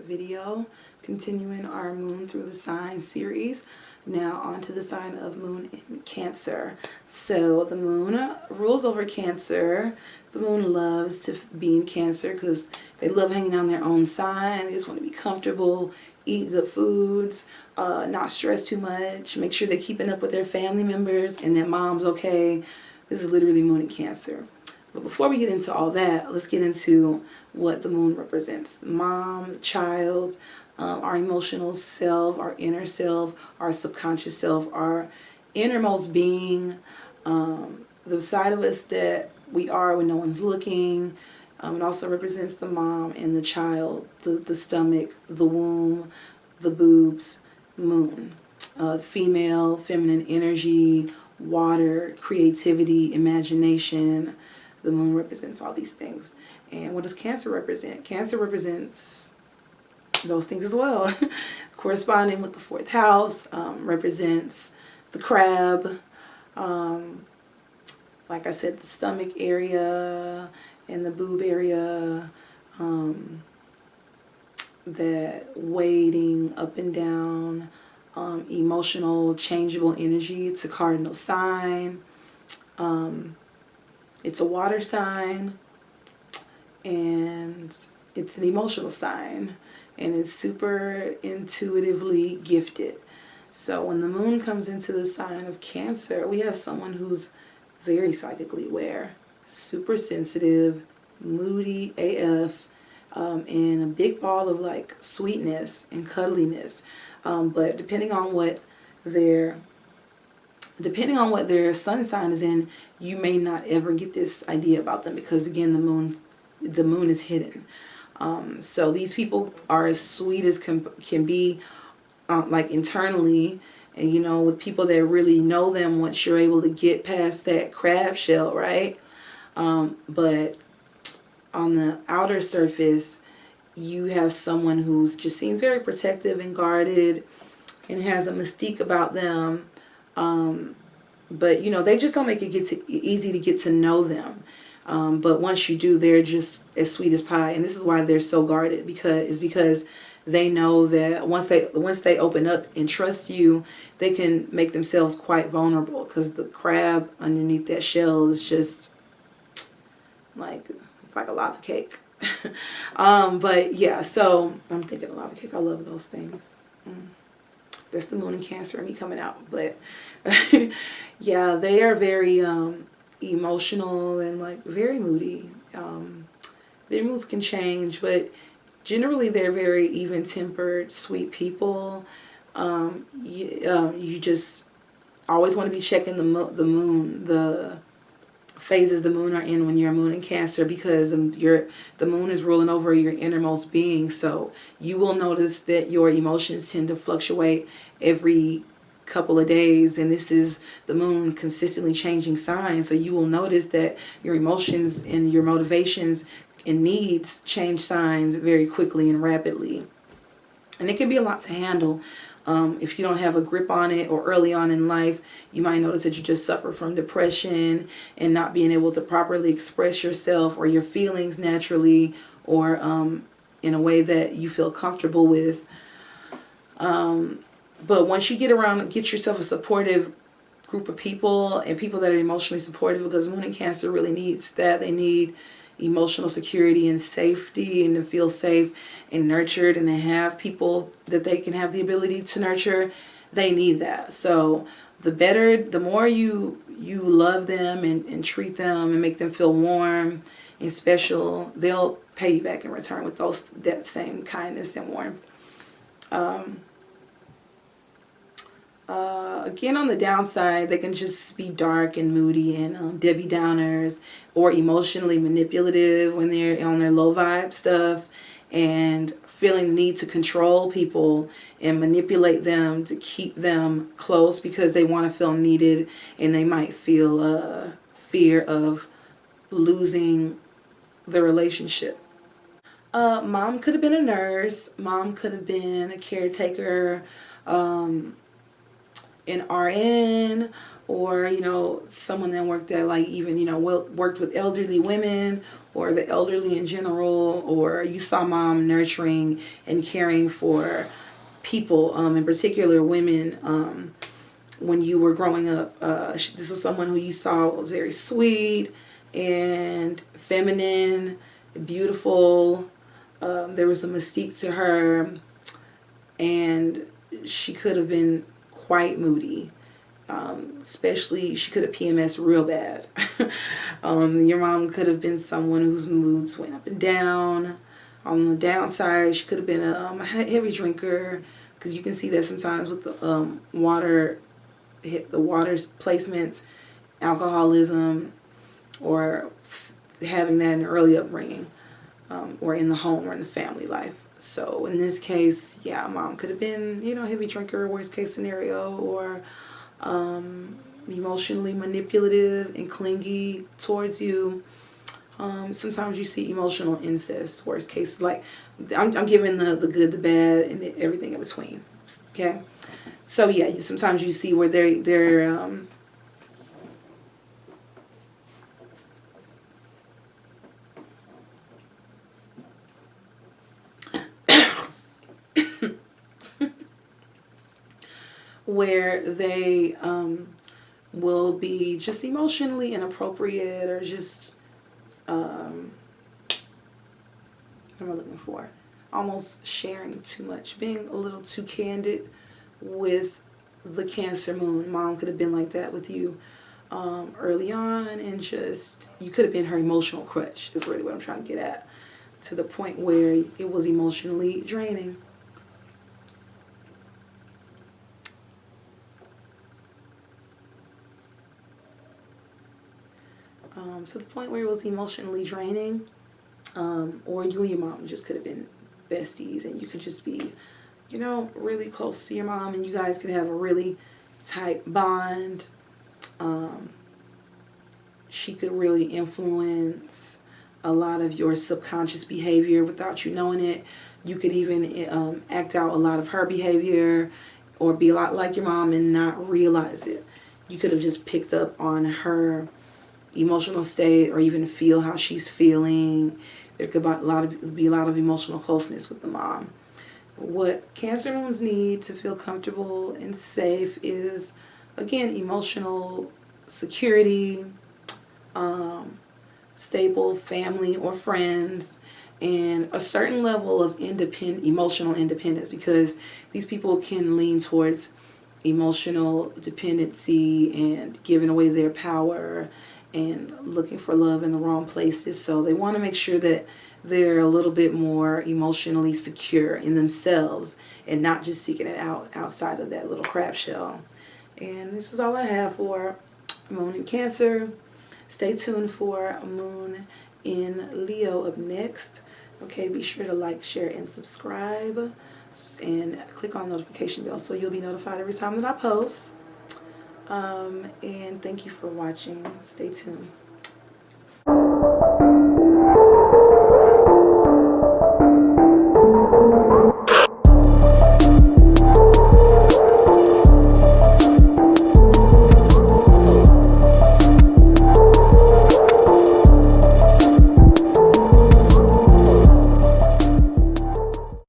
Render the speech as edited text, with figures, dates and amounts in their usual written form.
video, continuing our Moon Through the Sign series. Now on to the sign of Moon in Cancer. So the Moon rules over Cancer. The Moon loves to be in Cancer because they love hanging on their own sign. They just want to be comfortable, eat good foods, not stress too much, make sure they're keeping up with their family members and that mom's okay. This is literally Moon in Cancer. But before we get into all that, let's get into what the Moon represents. Mom, child, our emotional self, our inner self, our subconscious self, our innermost being, the side of us that we are when no one's looking. It also represents the mom and the child, the stomach, the womb, the boobs, moon. Female, feminine energy, water, creativity, imagination. The moon represents all these things. And what does Cancer represent? Cancer represents those things as well. Corresponding with the fourth house, represents the crab, like I said, the stomach area and the boob area, that wading up and down, emotional, changeable energy. It's a cardinal sign. It's a water sign, and it's an emotional sign, and it's super intuitively gifted. So when the moon comes into the sign of Cancer, we have someone who's very psychically aware, super sensitive, moody AF, and a big ball of like sweetness and cuddliness. But depending on what their sun sign is in, you may not ever get this idea about them because again, the moon is hidden. So these people are as sweet as can be, like internally, and you know, with people that really know them once you're able to get past that crab shell, right? But on the outer surface, you have someone who's just seems very protective and guarded and has a mystique about them. But you know, they just don't make it easy to get to know them. But once you do, they're just as sweet as pie. And this is why they're so guarded, because they know that once they open up and trust you, they can make themselves quite vulnerable, because the crab underneath that shell is just like, it's like a lava cake. But yeah, so I'm thinking a lava cake. I love those things. That's the moon in Cancer and me coming out. But yeah, they are very emotional and like very moody. Their moods can change, but generally they're very even-tempered, sweet people. You just always want to be checking the moon, the phases the moon are in when you're a moon in Cancer, because the moon is ruling over your innermost being. So you will notice that your emotions tend to fluctuate every couple of days, and this is the moon consistently changing signs. So you will notice that your emotions and your motivations and needs change signs very quickly and rapidly, and it can be a lot to handle. If you don't have a grip on it, or early on in life, you might notice that you just suffer from depression and not being able to properly express yourself or your feelings naturally, or in a way that you feel comfortable with. But once you get yourself a supportive group of people, and people that are emotionally supportive, because Moon in Cancer really needs that. They need emotional security and safety, and to feel safe and nurtured, and to have people that they can have the ability to nurture. They need that. So the more you love them and treat them and make them feel warm and special, they'll pay you back in return with that same kindness and warmth. Again, on the downside, they can just be dark and moody and Debbie Downers, or emotionally manipulative when they're on their low vibe stuff, and feeling the need to control people and manipulate them to keep them close because they want to feel needed, and they might feel fear of losing the relationship. Mom could have been a nurse. Mom could have been a caretaker, an RN, or you know, someone that worked at, like, even, you know, worked with elderly women, or the elderly in general, or you saw mom nurturing and caring for people, in particular women, when you were growing up. This was someone who you saw was very sweet and feminine, beautiful. There was a mystique to her, and she could have been quite moody. Especially, she could have PMS real bad. Your mom could have been someone whose moods went up and down. On the downside, she could have been a heavy drinker, because you can see that sometimes with the water placements, alcoholism, or having that in the early upbringing, or in the home or in the family life. So in this case, yeah, mom could have been, a heavy drinker, worst case scenario, or emotionally manipulative and clingy towards you. Sometimes you see emotional incest, worst case. Like, I'm giving the good, the bad, and everything in between. Okay, so yeah, sometimes you see where they're where they will be just emotionally inappropriate, or just what am I looking for? Almost sharing too much, being a little too candid with the Cancer moon. Mom could have been like that with you early on, and just, you could have been her emotional crutch, is really what I'm trying to get at, to the point where it was emotionally draining. To the point where it was emotionally draining, or you and your mom just could have been besties, and you could just be, really close to your mom, and you guys could have a really tight bond. She could really influence a lot of your subconscious behavior without you knowing it. You could even act out a lot of her behavior, or be a lot like your mom and not realize it. You could have just picked up on her emotional state, or even feel how she's feeling. There could be a lot of emotional closeness with the mom. What Cancer moons need to feel comfortable and safe is, again, emotional security, stable family or friends, and a certain level of emotional independence, because these people can lean towards emotional dependency and giving away their power and looking for love in the wrong places. So they want to make sure that they're a little bit more emotionally secure in themselves, and not just seeking it out outside of that little crap shell. And this is all I have for Moon in Cancer. Stay tuned for Moon in Leo up next. Okay, be sure to like, share, and subscribe, and click on the notification bell so you'll be notified every time that I post. And thank you for watching. Stay tuned.